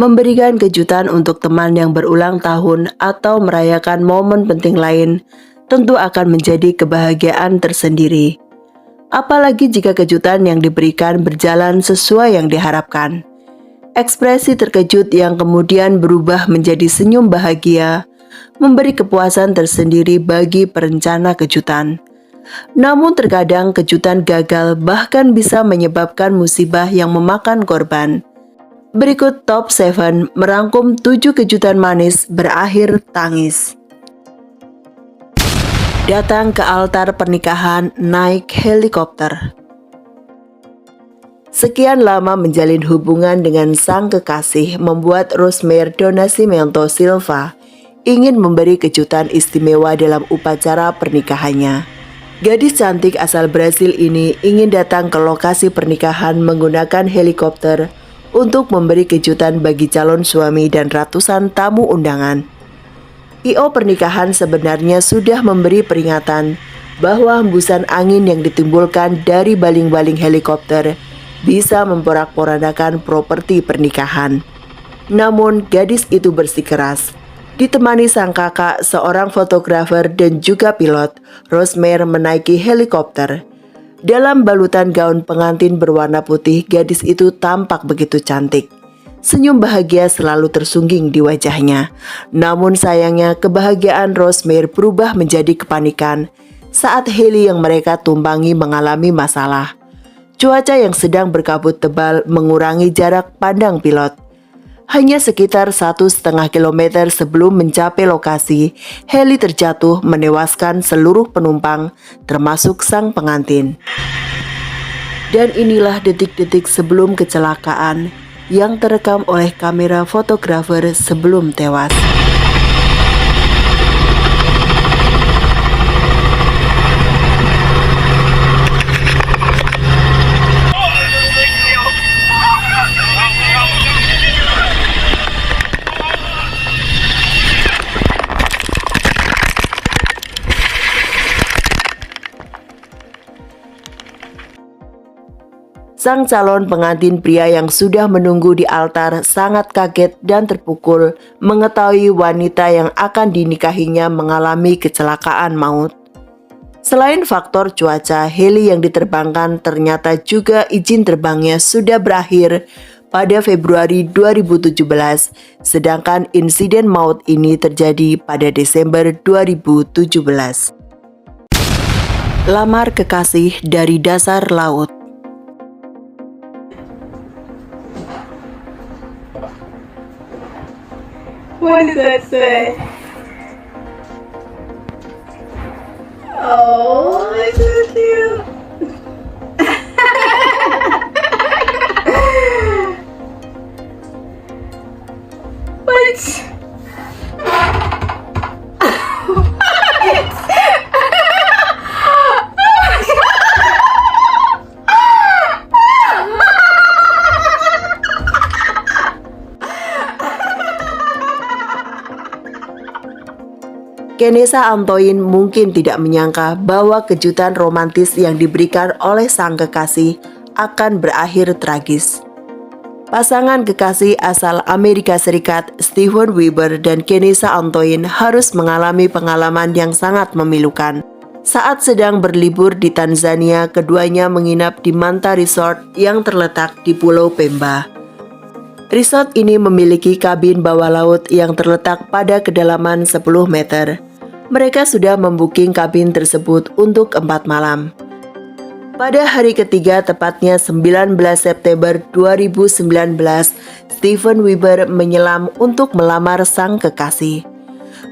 Memberikan kejutan untuk teman yang berulang tahun atau merayakan momen penting lain tentu akan menjadi kebahagiaan tersendiri. Apalagi jika kejutan yang diberikan berjalan sesuai yang diharapkan. Ekspresi terkejut yang kemudian berubah menjadi senyum bahagia memberi kepuasan tersendiri bagi perencana kejutan. Namun terkadang kejutan gagal bahkan bisa menyebabkan musibah yang memakan korban. Berikut top 7 merangkum 7 kejutan manis berakhir tangis. Datang ke altar pernikahan naik helikopter. Sekian lama menjalin hubungan dengan sang kekasih membuat Rosemary Nascimento Silva ingin memberi kejutan istimewa dalam upacara pernikahannya. Gadis cantik asal Brasil ini ingin datang ke lokasi pernikahan menggunakan helikopter untuk memberi kejutan bagi calon suami dan ratusan tamu undangan. I.O. pernikahan sebenarnya sudah memberi peringatan bahwa hembusan angin yang ditimbulkan dari baling-baling helikopter bisa memporak-porandakan properti pernikahan. Namun gadis itu bersikeras. Ditemani sang kakak, seorang fotografer dan juga pilot, Rosemary menaiki helikopter. Dalam balutan gaun pengantin berwarna putih, gadis itu tampak begitu cantik. Senyum bahagia selalu tersungging di wajahnya. Namun sayangnya kebahagiaan Rosemary berubah menjadi kepanikan saat heli yang mereka tumpangi mengalami masalah. Cuaca yang sedang berkabut tebal mengurangi jarak pandang pilot. Hanya sekitar 1,5 kilometer sebelum mencapai lokasi, heli terjatuh menewaskan seluruh penumpang, termasuk sang pengantin. Dan inilah detik-detik sebelum kecelakaan yang terekam oleh kamera fotografer sebelum tewas. Sang calon pengantin pria yang sudah menunggu di altar sangat kaget dan terpukul mengetahui wanita yang akan dinikahinya mengalami kecelakaan maut. Selain faktor cuaca, heli yang diterbangkan ternyata juga izin terbangnya sudah berakhir pada Februari 2017, sedangkan insiden maut ini terjadi pada Desember 2017. Lamar kekasih dari dasar laut. What does that say? Oh, that's so cute. What? Kenesa Antoine mungkin tidak menyangka bahwa kejutan romantis yang diberikan oleh sang kekasih akan berakhir tragis. Pasangan kekasih asal Amerika Serikat Steven Weber dan Kenesa Antoine harus mengalami pengalaman yang sangat memilukan. Saat sedang berlibur di Tanzania, keduanya menginap di Manta Resort yang terletak di Pulau Pemba. Resort ini memiliki kabin bawah laut yang terletak pada kedalaman 10 meter. Mereka sudah membooking kabin tersebut untuk 4 malam. Pada hari ketiga, tepatnya 19 September 2019, Steven Weber menyelam untuk melamar sang kekasih.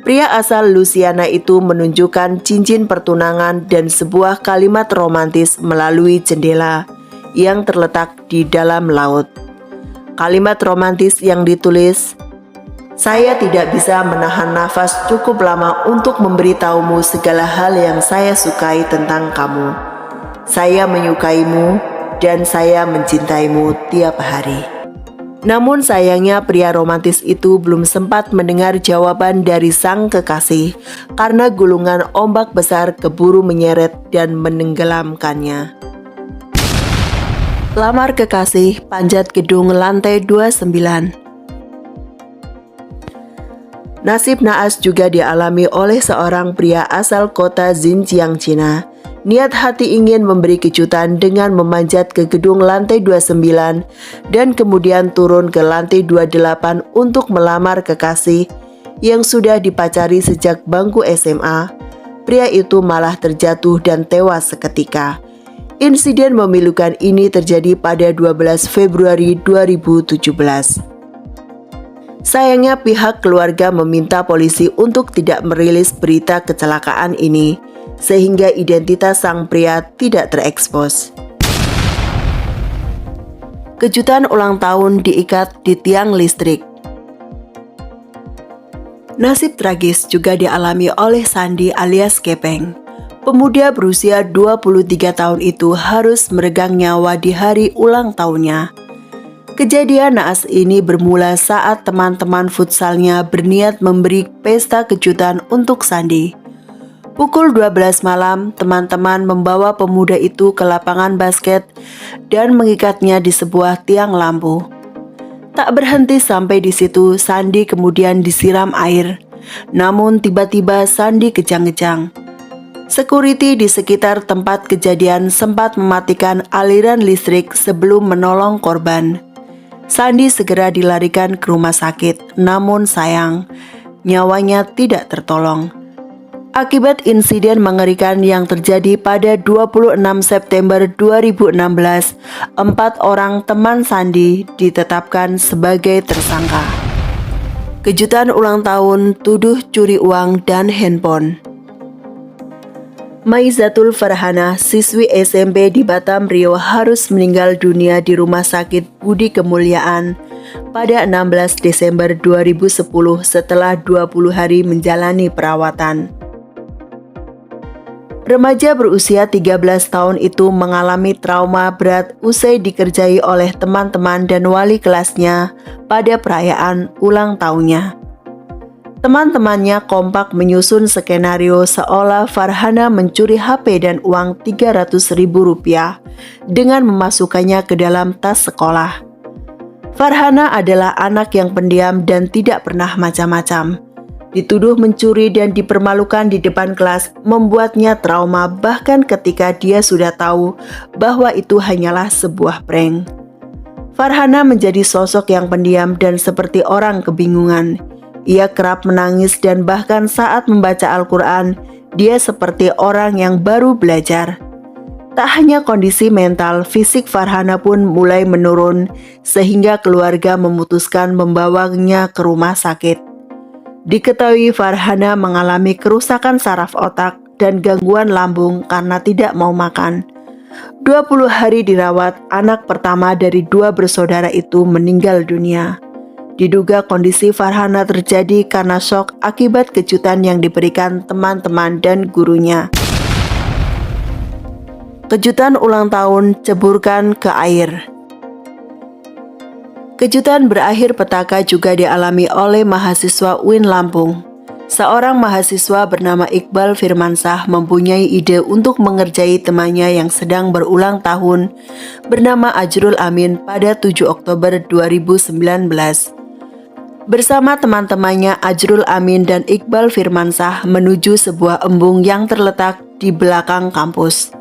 Pria asal Louisiana itu menunjukkan cincin pertunangan dan sebuah kalimat romantis melalui jendela yang terletak di dalam laut. Kalimat romantis yang ditulis, "Saya tidak bisa menahan nafas cukup lama untuk memberitahumu segala hal yang saya sukai tentang kamu. Saya menyukaimu dan saya mencintaimu tiap hari." Namun sayangnya pria romantis itu belum sempat mendengar jawaban dari sang kekasih karena gulungan ombak besar keburu menyeret dan menenggelamkannya. Lamar kekasih panjat gedung lantai 29. Nasib naas juga dialami oleh seorang pria asal kota Xinjiang, Cina. Niat hati ingin memberi kejutan dengan memanjat ke gedung lantai 29 dan kemudian turun ke lantai 28 untuk melamar kekasih yang sudah dipacari sejak bangku SMA. Pria itu malah terjatuh dan tewas seketika. Insiden memilukan ini terjadi pada 12 Februari 2017. Sayangnya pihak keluarga meminta polisi untuk tidak merilis berita kecelakaan ini, sehingga identitas sang pria tidak terekspos. Kejutan ulang tahun diikat di tiang listrik. Nasib tragis juga dialami oleh Sandi alias Kepeng. Pemuda berusia 23 tahun itu harus meregang nyawa di hari ulang tahunnya. Kejadian naas ini bermula saat teman-teman futsalnya berniat memberi pesta kejutan untuk Sandi. Pukul 12 malam, teman-teman membawa pemuda itu ke lapangan basket dan mengikatnya di sebuah tiang lampu. Tak berhenti sampai di situ, Sandi kemudian disiram air. Namun tiba-tiba Sandi kejang-kejang. Security di sekitar tempat kejadian sempat mematikan aliran listrik sebelum menolong korban. Sandi segera dilarikan ke rumah sakit, namun sayang, nyawanya tidak tertolong. Akibat insiden mengerikan yang terjadi pada 26 September 2016, 4 orang teman Sandi ditetapkan sebagai tersangka. Kejutan ulang tahun tuduh curi uang dan handphone. Maizatul Farhana, siswi SMP di Batam, Riau, harus meninggal dunia di Rumah Sakit Budi Kemuliaan pada 16 Desember 2010 setelah 20 hari menjalani perawatan. Remaja berusia 13 tahun itu mengalami trauma berat usai dikerjai oleh teman-teman dan wali kelasnya pada perayaan ulang tahunnya. Teman-temannya kompak menyusun skenario seolah Farhana mencuri HP dan uang Rp300.000 dengan memasukkannya ke dalam tas sekolah. Farhana adalah anak yang pendiam dan tidak pernah macam-macam. Dituduh mencuri dan dipermalukan di depan kelas membuatnya trauma bahkan ketika dia sudah tahu bahwa itu hanyalah sebuah prank. Farhana menjadi sosok yang pendiam dan seperti orang kebingungan. Ia kerap menangis dan bahkan saat membaca Al-Quran, dia seperti orang yang baru belajar. Tak hanya kondisi mental, fisik Farhana pun mulai menurun sehingga keluarga memutuskan membawanya ke rumah sakit. Diketahui Farhana mengalami kerusakan saraf otak dan gangguan lambung karena tidak mau makan. 20 hari dirawat, anak pertama dari 2 bersaudara itu meninggal dunia. Diduga kondisi Farhana terjadi karena shock akibat kejutan yang diberikan teman-teman dan gurunya. Kejutan ulang tahun ceburkan ke air. Kejutan berakhir petaka juga dialami oleh mahasiswa UIN Lampung. Seorang mahasiswa bernama Iqbal Firmansah mempunyai ide untuk mengerjai temannya yang sedang berulang tahun bernama Ajrul Amin pada 7 Oktober 2019. Bersama teman-temannya, Ajrul Amin dan Iqbal Firmansah menuju sebuah embung yang terletak di belakang kampus.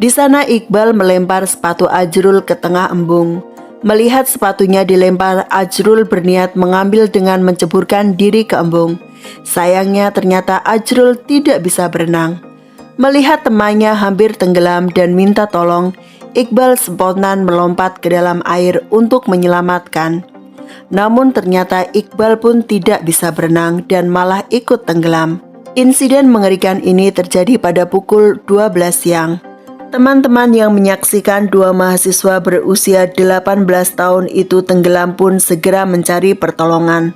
Di sana Iqbal melempar sepatu Ajrul ke tengah embung. Melihat sepatunya dilempar, Ajrul berniat mengambil dengan menceburkan diri ke embung. Sayangnya ternyata Ajrul tidak bisa berenang. Melihat temannya hampir tenggelam dan minta tolong, Iqbal spontan melompat ke dalam air untuk menyelamatkan. Namun ternyata Iqbal pun tidak bisa berenang dan malah ikut tenggelam. Insiden mengerikan ini terjadi pada pukul 12 siang. Teman-teman yang menyaksikan 2 mahasiswa berusia 18 tahun itu tenggelam pun segera mencari pertolongan.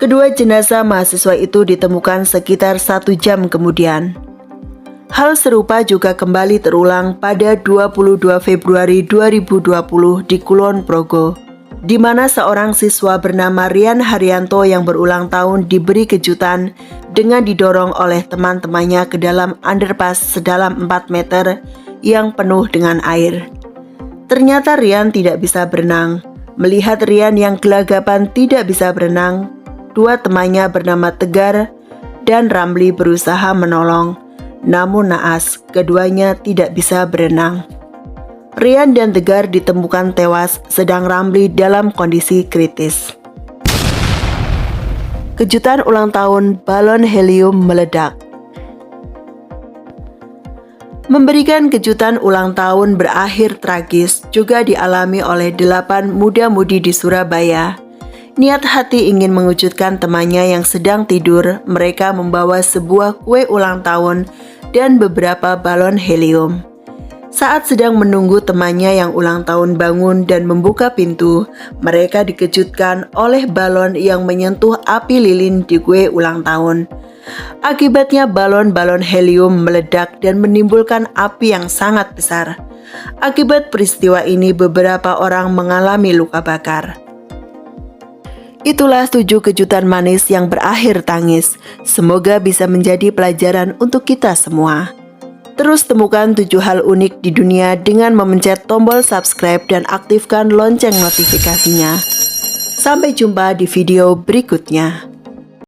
Kedua jenazah mahasiswa itu ditemukan sekitar 1 jam kemudian. Hal serupa juga kembali terulang pada 22 Februari 2020 di Kulon Progo, di mana seorang siswa bernama Rian Haryanto yang berulang tahun diberi kejutan dengan didorong oleh teman-temannya ke dalam underpass sedalam 4 meter yang penuh dengan air. Ternyata Rian tidak bisa berenang. Melihat Rian yang gelagapan tidak bisa berenang, dua temannya bernama Tegar dan Ramli berusaha menolong. Namun naas, keduanya tidak bisa berenang. Rian dan Tegar ditemukan tewas, sedang Ramli dalam kondisi kritis. Kejutan ulang tahun, balon helium meledak. Memberikan kejutan ulang tahun berakhir tragis juga dialami oleh 8 muda-mudi di Surabaya. Niat hati ingin mengejutkan temannya yang sedang tidur, mereka membawa sebuah kue ulang tahun dan beberapa balon helium. Saat sedang menunggu temannya yang ulang tahun bangun dan membuka pintu, mereka dikejutkan oleh balon yang menyentuh api lilin di kue ulang tahun. Akibatnya balon-balon helium meledak dan menimbulkan api yang sangat besar. Akibat peristiwa ini beberapa orang mengalami luka bakar. Itulah 7 kejutan manis yang berakhir tangis. Semoga bisa menjadi pelajaran untuk kita semua. Terus temukan 7 hal unik di dunia dengan memencet tombol subscribe dan aktifkan lonceng notifikasinya. Sampai jumpa di video berikutnya.